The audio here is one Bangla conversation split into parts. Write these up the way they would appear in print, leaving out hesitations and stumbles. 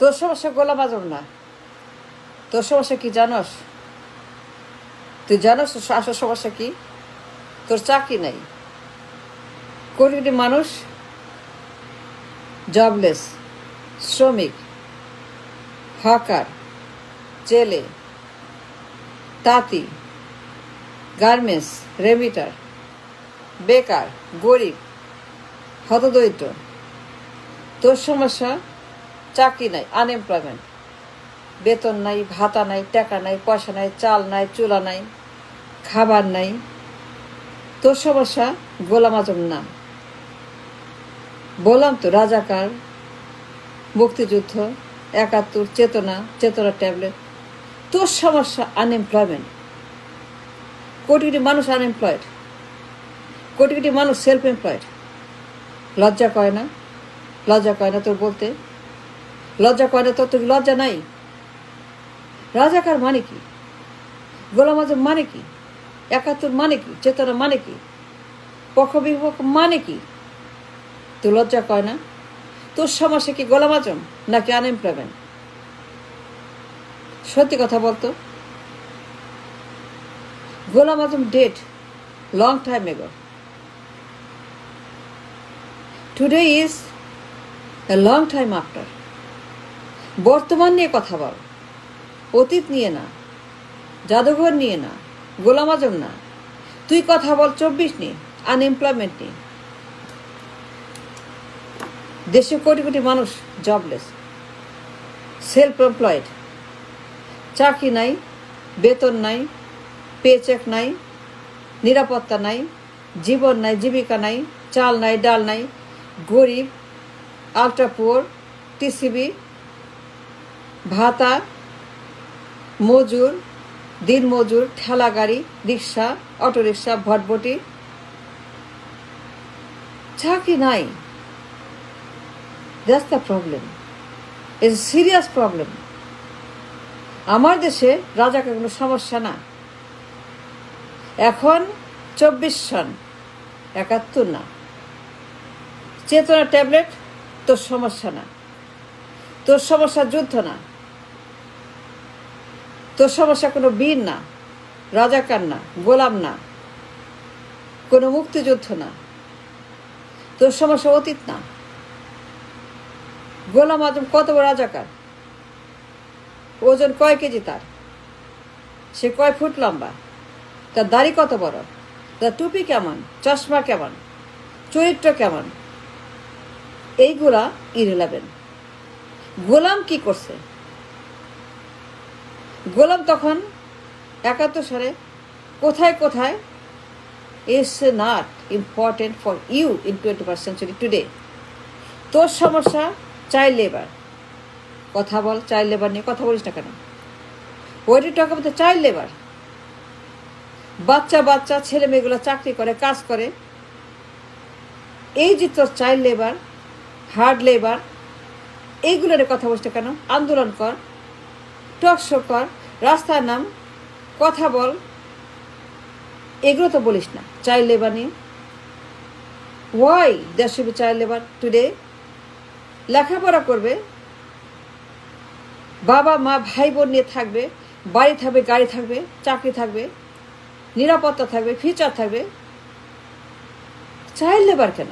তোর সমস্যা গোলাম আজম না, তোর সমস্যা কি জানস? তুই জানস আসল সমস্যা কি? তোর চাকরি নাই, কোটি কোটি মানুষ জবলেস, শ্রমিক, হকার, জেলে, তাঁতি, গার্মেন্টস, রেমিটার, বেকার, গরিব, হতদরিদ্র। তোর সমস্যা চাকরি নাই, আনএমপ্লয়মেন্ট, বেতন নাই, ভাতা নাই, টাকা নাই, পয়সা নাই, চাল নাই, চুলা নাই, খাবার নাই। তোর সমস্যা গোলাম আজম না। বললাম তো, রাজাকার, মুক্তিযুদ্ধ, ৭১, চেতনা, চেতনা ট্যাবলেট। তোর সমস্যা আনএমপ্লয়মেন্ট। কোটি কোটি মানুষ আনএমপ্লয়েড, কোটি কোটি মানুষ সেলফ এমপ্লয়েড। লজ্জা করে না? লজ্জা করে না তোর বলতে? লজ্জা করে না তোর? তোর লজ্জা নাই? রাজাকার মানে কি? গোলাম আজম মানে কি? ৭১ মানে কি? চেতনা মানে কি? পক্ষ বিপক্ষ মানে কি? তোর লজ্জা করে না? তোর সমস্যা কি গোলাম আজম নাকি আনএমপ্লয়মেন্ট? সত্যি কথা বলতো। Golam Azam dead long time ago. Today is a long time after. বর্তমান নিয়ে কথা বল, অতীত নিয়ে না, জাদুঘর নিয়ে না, গোলাম আজম না। তুই কথা বল ২৪ নিয়ে, আনএমপ্লয়মেন্ট নিয়ে। দেশে কোটি কোটি মানুষ জবলেস, সেলফ এমপ্লয়েড, চাকরি নাই, বেতন নাই, পেচেক নাই, নিরাপত্তা নাই, জীবন নাই, জীবিকা নাই, চাল নাই, ডাল নাই, গরিব, আল্ট্রা পুয়ার, টিসিবি, ভাতা, মজুর, দিন মজুর, ঠেলা গাড়ি, রিক্সা, অটোরিক্সা, ভটভটি, চাকরি নাই। That's the problem. It's a serious problem. আমার দেশে রাজাকার কোনো সমস্যা না। এখন ২৪ সন, ৭১ না। চেতনা ট্যাবলেট তোর সমস্যা না। তোর সমস্যা যুদ্ধ না। তোর সমস্যা কোনো বীর না, রাজাকার না, গোলাম না, কোনো মুক্তিযুদ্ধ না। তোর সমস্যা অতীত না। গোলাম আজম কত বড় রাজাকার? ওজন কয় কেজি তার? সে কয় ফুট লম্বা? তার দাড়ি কত বড়? তার টুপি কেমন? চশমা কেমন? চরিত্র কেমন? এইগুলা ইররিলেভেন্ট। গোলাম কি করছে? গোলাম তখন ৭১ সালে কোথায় কোথায়? It's not important for you in 21st century today. তোর সমস্যা চাইল্ড লেবার। কথা বল, চাইল্ড লেবার নিয়ে কথা বলিস না কেন? What you talk about the child labour? বাচ্চা বাচ্চা ছেলে মেয়েগুলো চাকরি করে, কাজ করে। এই যে তোর চাইল্ড লেবার, হার্ড লেবার, এইগুলো নিয়ে কথা বলিস না কেন? আন্দোলন কর, টক শো কর, রাস্তার নাম, কথা বল। এগুলো তো বলিস না চাইল্ড লেবার নিয়ে। Why there should be child labour today? লেখাপড়া করবে, বাবা মা ভাই বোন নিয়ে থাকবে, বাড়ি থাকবে, গাড়ি থাকবে, চাকরি থাকবে, নিরাপত্তা থাকবে, ফিউচার থাকবে। চাইল্ড লেবার কেন?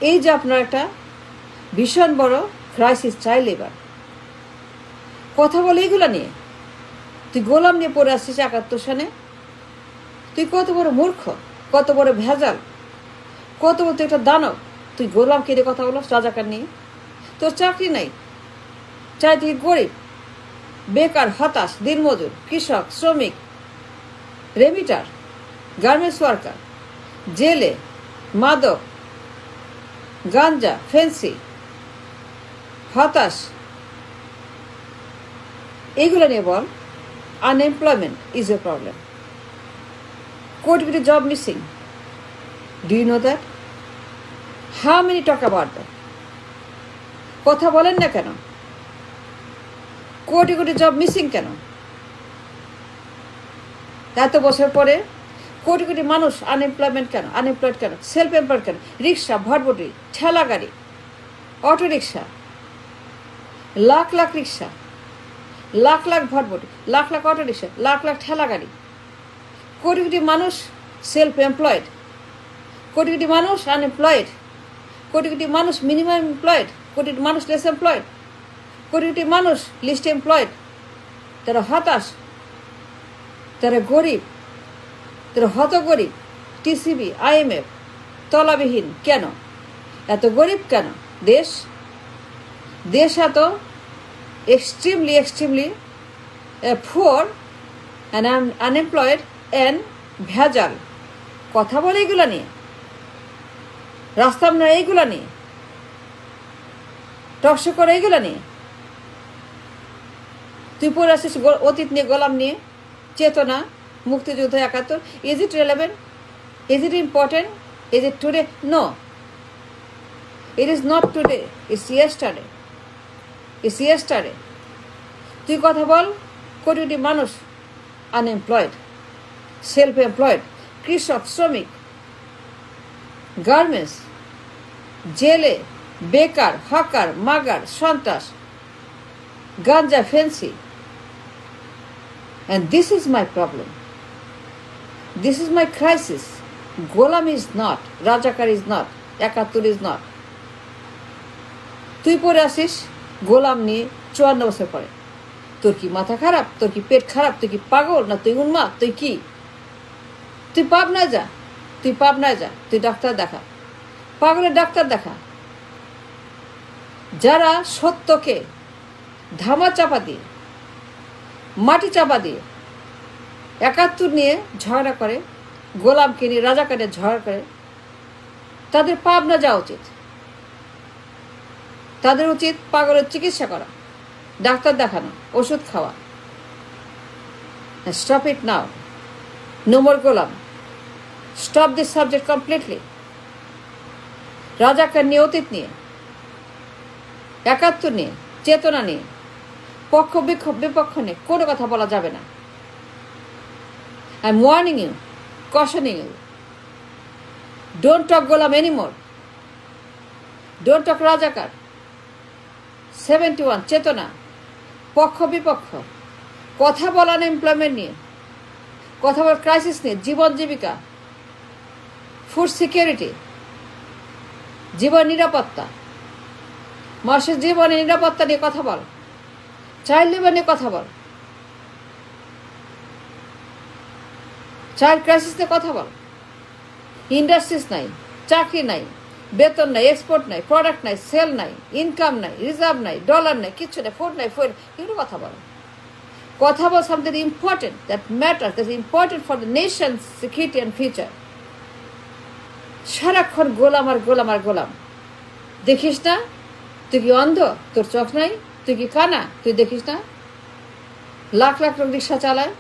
এই যে আপনার একটা ভীষণ বড় ক্রাইসিস, চাইল্ড লেবার। কথা বলে এইগুলো নিয়ে। তুই গোলাম নিয়ে পড়ে আসছিস ৭১ সালে। তুই কত বড় মূর্খ, কত বড় ভেজাল, কত বড় একটা দানব। তুই গোলাম কিনে কথা বলো রাজাকার নিয়ে। তোর চাকরি নাই, চাই তুই গরিব, বেকার, হতাশ, দিনমজুর, কৃষক, শ্রমিক, রেমিটার, গার্মেন্টস ওয়ার্কার, জেলে, মাদক, গাঞ্জা, ফেন্সি, হতাশ। এইগুলো নিয়ে বল। Unemployment is a problem. Crore crore job missing. Do you know that? How many talk about that? কথা বলেন না কেন? কোটি কোটি জব মিসিং কেন? এত বছর পরে কোটি কোটি মানুষ আনএমপ্লয়মেন্ট কেন? আনএমপ্লয়েড কেন? সেলফ এমপ্লয়েড কেন? রিক্সা, ভটভটি, ঠেলা গাড়ি, অটো রিক্সা, লাখ লাখ রিক্সা, লাখ লাখ ভটভটি, লাখ লাখ অটো রিক্সা, লাখ লাখ ঠেলা গাড়ি, কোটি কোটি মানুষ সেলফ এমপ্লয়েড, কোটি কোটি মানুষ আনএমপ্লয়েড, কোটি কোটি মানুষ মিনিমাম এমপ্লয়েড, কোটি কোটি মানুষ লেস এমপ্লয়েড, কোটি কোটি মানুষ লিস্ট এমপ্লয়েড। তারা হতাশ, তারা গরিব, তারা হত গরিব। টিসিবি, IMF তলাবিহীন কেন? এত গরিব কেন দেশ? দেশ এত extremely poor and unemployed and ভেজাল। কথা বলে এইগুলা নিয়ে, রাস্তা আপনার এইগুলা নিয়ে, টকশো করে এইগুলা নিয়ে। তুই পড়ে আসিস অতীত নিয়ে, গোলাম নিয়ে, চেতনা, মুক্তিযুদ্ধ 71। Is it relevant? Is it important? Is it today? No, it is not today, it's yesterday, it's yesterday. তুই কথা বল, কোটি কোটি মানুষ আনএমপ্লয়েড, সেলফ এমপ্লয়েড, কৃষক, শ্রমিক, গার্মেন্টস, জেলে, বেকার, হকার, মাগার, সন্ত্রাস, গাঞ্জা, fancy. And this is my problem. This is my crisis. Golam is not, Rajakar is not, 71 is not. তুই পড়ে আসিস গোলাম নিয়ে 54 বছর পরে। তোর কি মাথা খারাপ? তোর কি পেট খারাপ? তুই কি পাগল? না তুই উন্মাদ? তুই কি? তুই পাবনায় যা, তুই পাবনায় যা, তুই ডাক্তার দেখা, পাগলের ডাক্তার দেখা। যারা সত্যকে ধামা চাপা দিয়ে, মাটি চাপা দিয়ে 71 নিয়ে ঝগড়া করে, গোলামকে নিয়ে রাজাকারের ঝগড়া করে, তাদের পাবনা যাওয়া উচিত। তাদের উচিত পাগলের চিকিৎসা করা, ডাক্তার দেখানো, ওষুধ খাওয়া। Stop it now, no more গোলাম, স্টপ দিস সাবজেক্ট কমপ্লিটলি। রাজাকার নিয়ে, অতীত নিয়ে, 71 নিয়ে, চেতনা নিয়ে, পক্ষ বিপক্ষ নিয়ে কোনো কথা বলা যাবে না। I'm warning you, cautioning you. Don't talk Golam anymore. Don't talk Rajakar. 71 চেতনা, পক্ষ বিপক্ষ, কথা বলা এমপ্লয়মেন্ট নিয়ে, কথা বল ক্রাইসিস নিয়ে, জীবন জীবিকা, ফুড সিকিউরিটি, জীবন নিরাপত্তা, মানুষের জীবনের নিরাপত্তা নিয়ে কথা বল, চাইল্ড লেবার নিয়ে কথা বল, চাইল্ড ক্রাইসিস নিয়ে কথা বল। ইন্ডাস্ট্রিজ নাই, চাকরি নাই, বেতন নাই, এক্সপোর্ট নাই, প্রোডাক্ট নাই, সেল নাই, ইনকাম নাই, রিজার্ভ নাই, ডলার নাই, কিচ্ছু নাই, ফুড নাই, এগুলো কথা বল। কথা বল something important that matter, that is important for the nation's security and future. সারাক্ষণ গোলাম আর গোলাম আর গোলাম। দেখিস না? তুই কি অন্ধ? তোর চোখ নাই? তুই কি কানা? তুই দেখিস না? লাখ লাখ লোক রিক্সা চালায়,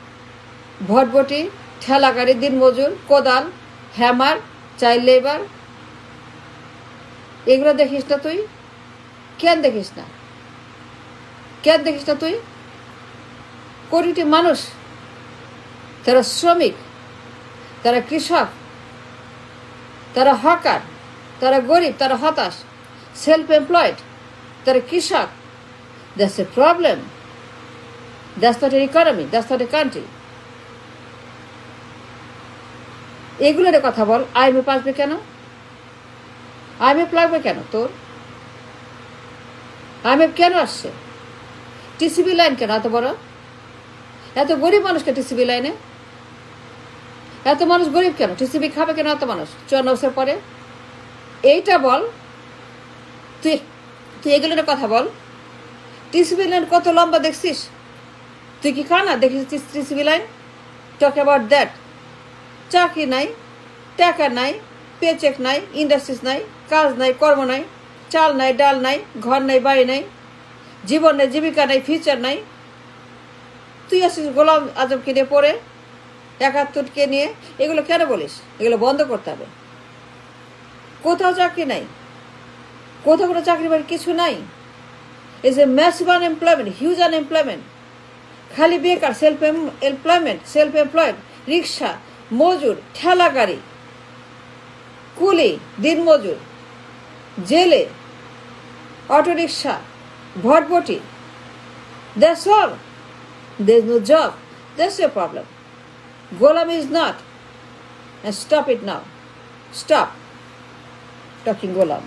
ভটভটি, ঠেলা গাড়ি, দিন মজুর, কোদাল, হ্যামার, চাইল্ড লেবার, এগুলো দেখিস না তুই? কেন দেখিস না? কেন দেখিস না তুই? কোটি মানুষ, তারা শ্রমিক, তারা কৃষক, তারা হকার, তারা গরিব, তারা হতাশ, সেলফ এমপ্লয়েড, তারা কৃষক। That's a problem. That's not an economy. That's not a country. এগুলোর কথা বল। IMF আসবে কেন? IMF লাগবে কেন তোর? IMF কেন আসছে? টিসিবি লাইন কেন এত বড়? এত গরিব মানুষকে টিসিবি লাইনে? এত মানুষ গরিব কেন? টিসিবি খাবে কেন এত মানুষ 54 বছর পরে? এইটা বল। তুই এগুলোর কথা বল। টিসিবি লাইন কত লম্বা দেখছিস? তুই কি কানা? দেখিস TCB line? Talk about that. চাকরি নাই, টাকা নাই, পেচেক নাই, ইন্ডাস্ট্রিজ নাই, কাজ নাই, কর্ম নাই, চাল নাই, ডাল নাই, ঘর নাই, বাড়ি নাই, জীবন নাই, জীবিকা নাই, ফিউচার নাই। তুই আসিস গোলাম আজমকে নিয়ে পড়ে, 71কে নিয়ে। এগুলো কেন বলিস? এগুলো বন্ধ করতে হবে। কোথাও চাকরি নাই, কোথাও কোনো চাকরি বাড়ি কিছু নাই। Is a massive unemployment, huge unemployment. খালি বেকার, সেলফ এমপ্লয়মেন্ট, সেলফ এমপ্লয়েড, রিক্সা, মজুর, ঠেলা গাড়ি, কুলি, দিন মজুর, জেলে, auto rickshaw, Bhatboti. That's all. There's no job. That's your problem. Golam is not. And stop it now. Stop talking Golam.